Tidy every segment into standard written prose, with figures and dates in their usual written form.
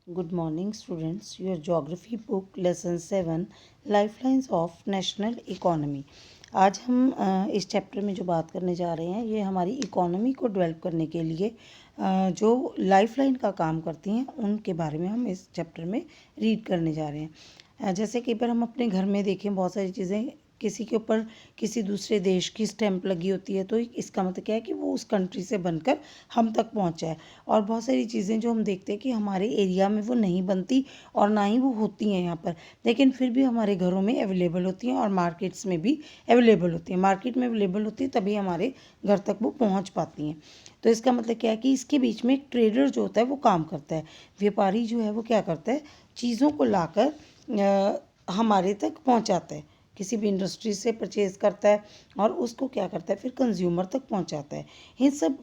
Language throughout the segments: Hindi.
Good morning, students. Your geography book, lesson 7, lifelines of national economy. आज हम इस चैप्टर में जो बात करने जा रहे हैं ये हमारी इकोनॉमी को डेवलप करने के लिए जो लाइफलाइन का काम करती हैं उनके बारे में हम इस चैप्टर में रीड करने जा रहे हैं. जैसे कई बार हम अपने घर में देखें बहुत सारी चीज़ें किसी के ऊपर किसी दूसरे देश की स्टैंप लगी होती है, तो इसका मतलब क्या है कि वो उस कंट्री से बनकर हम तक पहुंचा है. और बहुत सारी चीज़ें जो हम देखते हैं कि हमारे एरिया में वो नहीं बनती और ना ही वो होती हैं यहाँ पर, लेकिन फिर भी हमारे घरों में अवेलेबल होती हैं और मार्केट्स में भी अवेलेबल होती हैं. मार्केट में अवेलेबल होती है तभी हमारे घर तक वो पहुँच पाती हैं. तो इसका मतलब क्या है कि इसके बीच में एक ट्रेडर जो होता है वो काम करता है. व्यापारी जो है वो क्या करता है, चीज़ों को लाकर हमारे तक पहुँचाता है, किसी भी इंडस्ट्री से परचेज़ करता है और उसको क्या करता है फिर कंज्यूमर तक पहुंचाता है. इन सब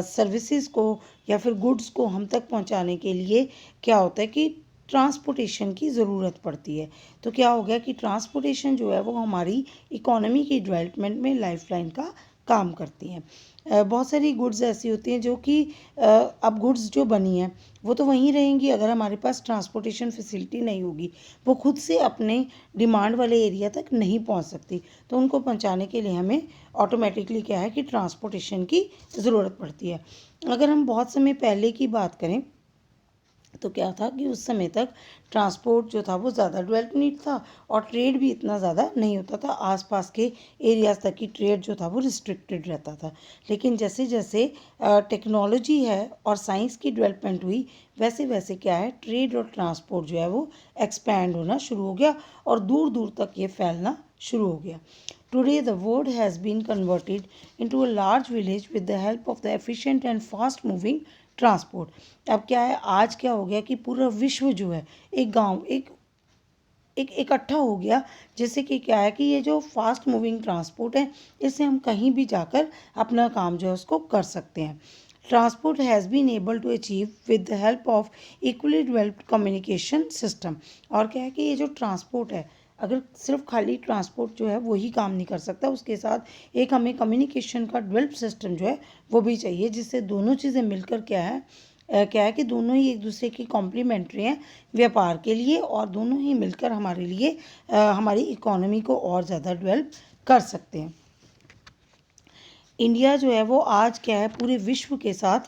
सर्विसेज को या फिर गुड्स को हम तक पहुंचाने के लिए क्या होता है कि ट्रांसपोर्टेशन की ज़रूरत पड़ती है. तो क्या हो गया कि ट्रांसपोर्टेशन जो है वो हमारी इकोनॉमी की डेवलपमेंट में लाइफलाइन का काम करती हैं. बहुत सारी गुड्स ऐसी होती हैं जो कि अब गुड्स जो बनी हैं वो तो वहीं रहेंगी अगर हमारे पास ट्रांसपोर्टेशन फैसिलिटी नहीं होगी. वो खुद से अपने डिमांड वाले एरिया तक नहीं पहुंच सकती. तो उनको पहुंचाने के लिए हमें ऑटोमेटिकली क्या है कि ट्रांसपोर्टेशन की ज़रूरत पड़ती है. अगर हम बहुत समय पहले की बात करें तो क्या था कि उस समय तक ट्रांसपोर्ट जो था वो ज़्यादा डेवलप नहीं था और ट्रेड भी इतना ज़्यादा नहीं होता था. आसपास के एरियाज़ तक की ट्रेड जो था वो रिस्ट्रिक्टेड रहता था. लेकिन जैसे जैसे टेक्नोलॉजी है और साइंस की डेवलपमेंट हुई वैसे वैसे क्या है ट्रेड और ट्रांसपोर्ट जो है वो एक्सपैंड होना शुरू हो गया और दूर दूर तक ये फैलना शुरू हो गया. Today, the world has been converted into a large village with the help of the efficient and fast moving transport. अब क्या है, आज क्या हो गया कि पूरा विश्व जो है एक गांव एक एक इकट्ठा हो गया. जैसे कि क्या है कि ये जो फास्ट मूविंग ट्रांसपोर्ट है इससे हम कहीं भी जाकर अपना काम जो है उसको कर सकते हैं. Transport has been able to achieve with the help of equally developed communication system. और क्या है कि ये जो ट्रांसपोर्ट है अगर सिर्फ खाली ट्रांसपोर्ट जो है वही काम नहीं कर सकता, उसके साथ एक हमें कम्युनिकेशन का डेवलप सिस्टम जो है वो भी चाहिए जिससे दोनों चीज़ें मिलकर क्या है कि दोनों ही एक दूसरे की कॉम्प्लीमेंट्री हैं व्यापार के लिए और दोनों ही मिलकर हमारे लिए हमारी इकोनॉमी को और ज़्यादा डेवलप कर सकते हैं. इंडिया जो है वो आज क्या है पूरे विश्व के साथ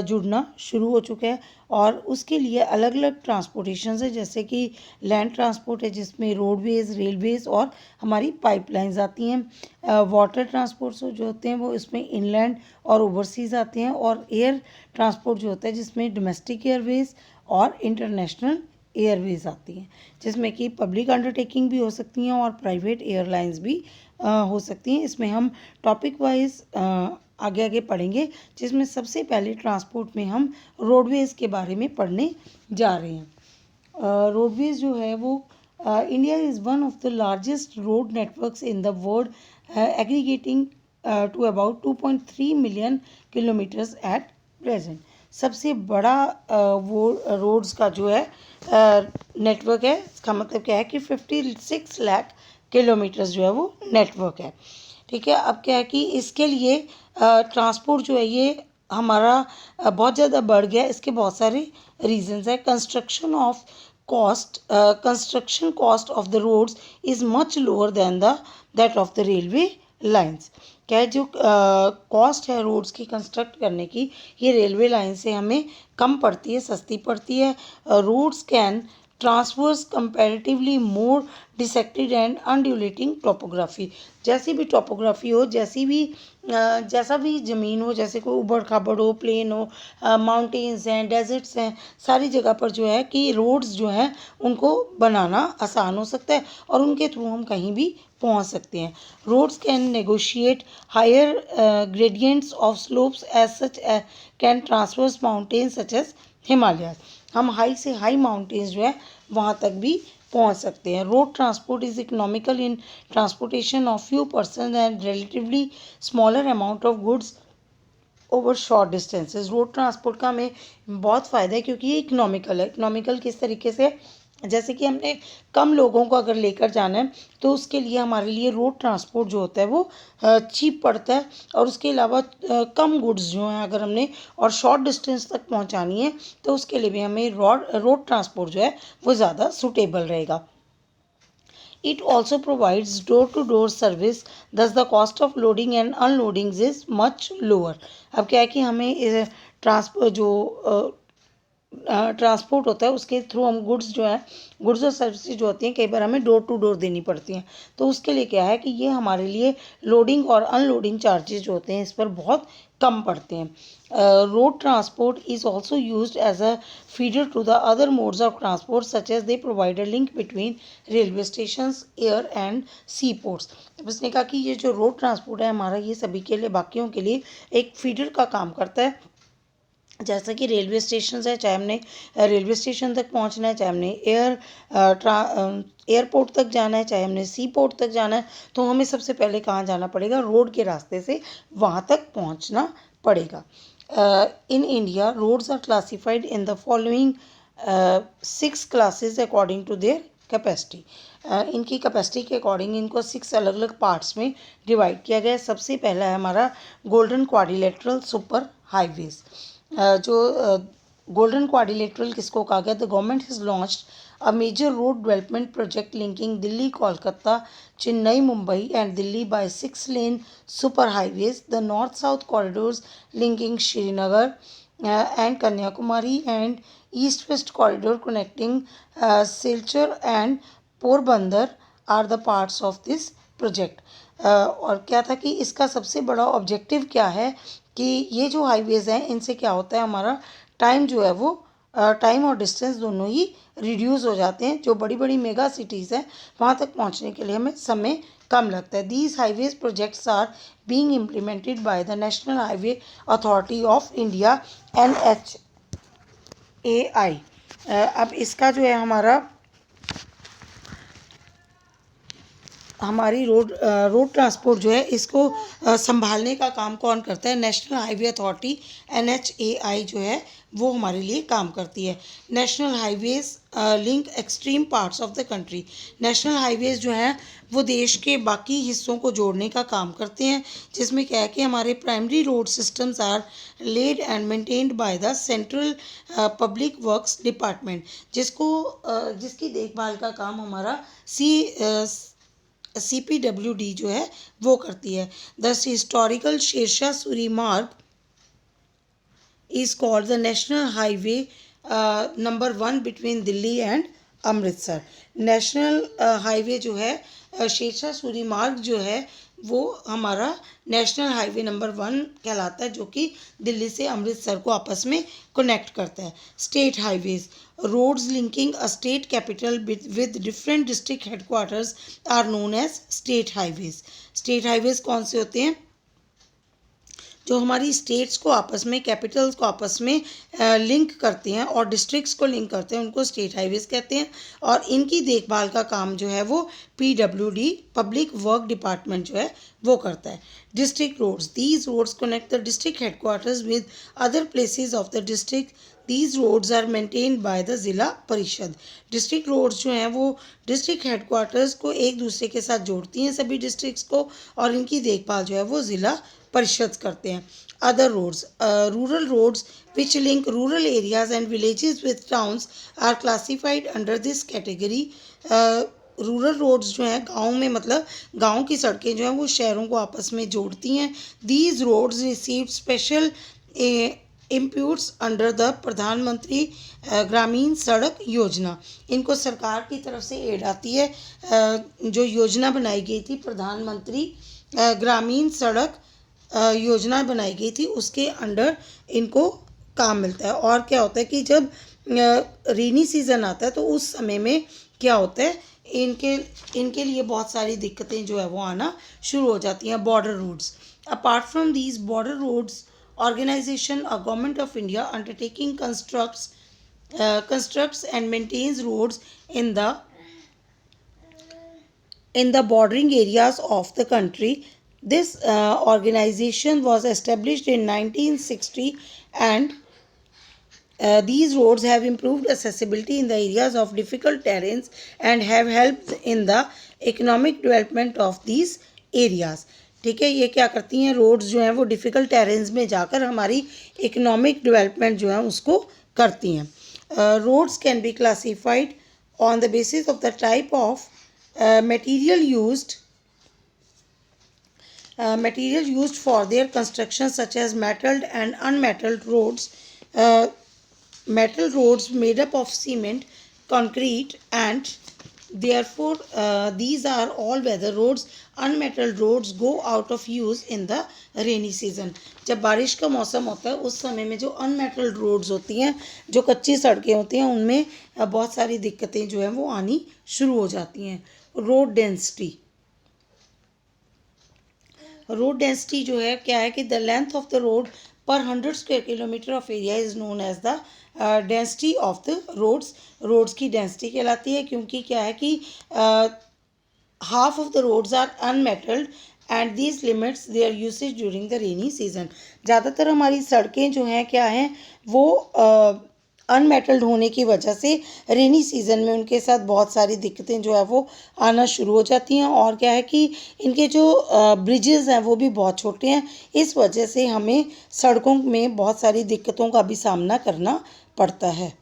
जुड़ना शुरू हो चुका है और उसके लिए अलग अलग ट्रांसपोर्टेशन है. जैसे कि लैंड ट्रांसपोर्ट है जिसमें रोडवेज़, रेलवेज़ और हमारी पाइपलाइंस आती हैं. वाटर ट्रांसपोर्ट जो होते हैं वो इसमें इनलैंड और ओवरसीज़ आते हैं. और एयर ट्रांसपोर्ट जो होता है जिसमें डोमेस्टिक एयरवेज़ और इंटरनेशनल एयरवेज आती हैं, जिसमें कि पब्लिक अंडरटेकिंग भी हो सकती हैं और प्राइवेट एयरलाइंस भी हो सकती हैं. इसमें हम टॉपिक वाइज आगे आगे पढ़ेंगे, जिसमें सबसे पहले ट्रांसपोर्ट में हम रोडवेज़ के बारे में पढ़ने जा रहे हैं. रोडवेज़ जो है वो India is one of the largest road networks in the world, aggregating to about 2.3 million kilometres at present. सबसे बड़ा वो रोड्स का जो है नेटवर्क है. इसका मतलब क्या है कि 56 लाख किलोमीटर्स जो है वो नेटवर्क है. ठीक है. अब क्या है कि इसके लिए ट्रांसपोर्ट जो है ये हमारा बहुत ज़्यादा बढ़ गया. इसके बहुत सारे रीजंस है. Construction cost of the roads is much lower than that of the railway lines. क्या है जो कॉस्ट है रोड्स की कंस्ट्रक्ट करने की ये रेलवे लाइन से हमें कम पड़ती है, सस्ती पड़ती है. Roads can transverse comparatively more dissected and undulating topography. जैसी भी टोपोग्राफी हो, जैसा भी ज़मीन हो, जैसे कोई उबड़ खाबड़ हो, प्लेन हो, माउंटेन्स हैं, डेजर्ट्स हैं, सारी जगह पर जो है कि रोड्स जो हैं उनको बनाना आसान हो सकता है और उनके थ्रू हम कहीं भी पहुंच सकते हैं. Roads can negotiate higher gradients of slopes as such can transverse mountains such as Himalaya. हम हाई से हाई माउंटेन्स जो है वहाँ तक भी पहुँच सकते हैं. Road transport is economical in transportation of few person and relatively smaller amount of goods over short distances. Road transport का हमें बहुत फ़ायदा है क्योंकि ये इकोनॉमिकल है. इकोनॉमिकल किस तरीके से, जैसे कि हमने कम लोगों को अगर लेकर जाना है तो उसके लिए हमारे लिए रोड ट्रांसपोर्ट जो होता है वो चीप पड़ता है। और उसके अलावा कम गुड्स जो हैं अगर हमने और शॉर्ट डिस्टेंस तक पहुंचानी है तो उसके लिए भी हमें रोड ट्रांसपोर्ट जो है वो ज़्यादा सूटेबल रहेगा। It also provides door-to-door service, thus the cost of loading and unloading is much lower. अब क्या है कि हमें ट्रांसपोर्ट जो ट्रांसपोर्ट होता है उसके थ्रू हम गुड्स जो है गुड्स और सर्विसेज जो होती हैं कई बार हमें डोर टू डोर देनी पड़ती हैं। तो उसके लिए क्या है कि ये हमारे लिए लोडिंग और अनलोडिंग चार्जेस जो होते हैं इस पर बहुत कम पड़ते हैं। Road transport is also use as a feeder to the other modes of transport such as they provide a link between railway station air and sea ports. उसने कहा कि ये जो रोड ट्रांसपोर्ट है हमारा ये सभी के लिए बाकियों के लिए एक फीडर का काम करता है। जैसा कि रेलवे स्टेशन है, चाहे हमने रेलवे स्टेशन तक पहुंचना है, चाहे हमने एयरपोर्ट तक जाना है, चाहे हमने सी पोर्ट तक जाना है, तो हमें सबसे पहले कहाँ जाना पड़ेगा, रोड के रास्ते से वहाँ तक पहुँचना पड़ेगा। In India roads are classified in the following 6 classes according to their capacity. इनकी कैपेसिटी के अकॉर्डिंग इनको 6 अलग अलग पार्ट्स में डिवाइड किया गया है। सबसे पहला है हमारा गोल्डन क्वाड्रिलेटरल सुपर हाईवेज। जो गोल्डन क्वाड्रिलेटरल किसको कहा गया, the government has launched a major road development project linking Delhi Kolkata Chennai Mumbai and Delhi by 6 lane super highways, the north south corridors linking Srinagar and Kanyakumari and east-west corridor connecting Silchar and Porbandar are the parts of this project। और क्या था कि इसका सबसे बड़ा ऑब्जेक्टिव क्या है कि ये जो हाईवेज़ हैं इनसे क्या होता है हमारा टाइम जो है वो टाइम और डिस्टेंस दोनों ही रिड्यूस हो जाते हैं। जो बड़ी बड़ी मेगा सिटीज़ हैं वहाँ तक पहुँचने के लिए हमें समय कम लगता है। These highways projects are being implemented by the National Highway Authority of India NHAI। अब इसका जो है हमारी रोड ट्रांसपोर्ट जो है इसको संभालने का काम कौन करता है, नेशनल हाईवे अथॉरिटी NHAI जो है वो हमारे लिए काम करती है। National highways link extreme parts of the country. National highways जो हैं वो देश के बाकी हिस्सों को जोड़ने का काम करते हैं, जिसमें क्या है कि हमारे primary road systems are laid and maintained by the Central Public Works Department, जिसकी देखभाल का काम हमारा CPWD जो है वो करती है। द हिस्टोरिकल शेरशाह सूरी मार्ग is called the National Highway number 1 between Delhi and Amritsar. National highway जो है शेरशाह सूरी मार्ग जो है वो हमारा नेशनल हाईवे नंबर 1 कहलाता है, जो कि दिल्ली से अमृतसर को आपस में कनेक्ट करता है। State highways roads linking a state capital with different district headquarters are known as state highways. State highways कौन से होते हैं, जो हमारी स्टेट्स को आपस में कैपिटल्स को आपस में लिंक करते हैं और डिस्ट्रिक्ट्स को लिंक करते हैं, उनको स्टेट हाईवेज कहते हैं। और इनकी देखभाल का काम जो है वो PWD पब्लिक वर्क डिपार्टमेंट जो है वो करता है। District roads these roads connect the district headquarters with other places of the district. These roads are maintained by the Zila Parishad. District roads जो हैं वो डिस्ट्रिक्ट हेडक्वार्टर्स को एक दूसरे के साथ जोड़ती हैं सभी डिस्ट्रिक्ट्स को, और इनकी देखभाल जो है वो ज़िला परिषद करते हैं। Other roads rural roads which link rural areas and villages with towns are classified under this category. Rural roads जो हैं गाँव में, मतलब गाँव की सड़कें जो हैं वो शहरों को आपस में जोड़ती हैं। These roads receive special impetus under the Pradhanmantri Gramin सड़क योजना। इनको सरकार की तरफ से एड आती है, जो योजना बनाई गई थी प्रधानमंत्री ग्रामीण सड़क योजना बनाई गई थी उसके अंडर इनको काम मिलता है। और क्या होता है कि जब रेनी सीज़न आता है तो उस समय में क्या होता है, इनके लिए बहुत सारी दिक्कतें जो है वो आना शुरू हो जाती हैं। Border roads apart from these border roads organization a government of India undertaking constructs and maintains roads in the bordering areas of the country. This organization was established in 1960 and These roads have improved accessibility in the areas of difficult terrains and have helped in the economic development of these areas. ठीक है, ये क्या करती हैं, रोड्स जो हैं वो डिफ़िकल्ट टेरेन्स में जाकर हमारी इकोनॉमिक डेवलपमेंट जो है उसको करती हैं. Roads can be classified on the basis of the type of material used for their construction, such as metalled and unmetalled roads. Metal roads made up of cement, concrete, and therefore these are all weather roads. Unmetalled roads go out of use in the rainy season. जब बारिश का मौसम होता है उस समय में जो अनमेटल्ड रोड्स होती हैं, जो कच्ची सड़कें होती हैं, उनमें बहुत सारी दिक्कतें जो हैं वो आनी शुरू हो जाती हैं. रोड डेंसिटी जो है क्या है कि the length of the road per 100 square kilometre of area is known as the density of the roads की डेंसिटी कहलाती है, क्योंकि क्या है कि half of the roads are unmetalled and this limits their usage during the rainy season. ज़्यादातर हमारी सड़कें जो हैं क्या हैं वो अनमेटल्ड होने की वजह से रेनी सीज़न में उनके साथ बहुत सारी दिक्कतें जो है वो आना शुरू हो जाती हैं. और क्या है कि इनके जो ब्रिजेज़ हैं वो भी बहुत छोटे हैं. इस वजह से हमें सड़कों में बहुत सारी दिक्कतों का भी सामना करना पड़ता है.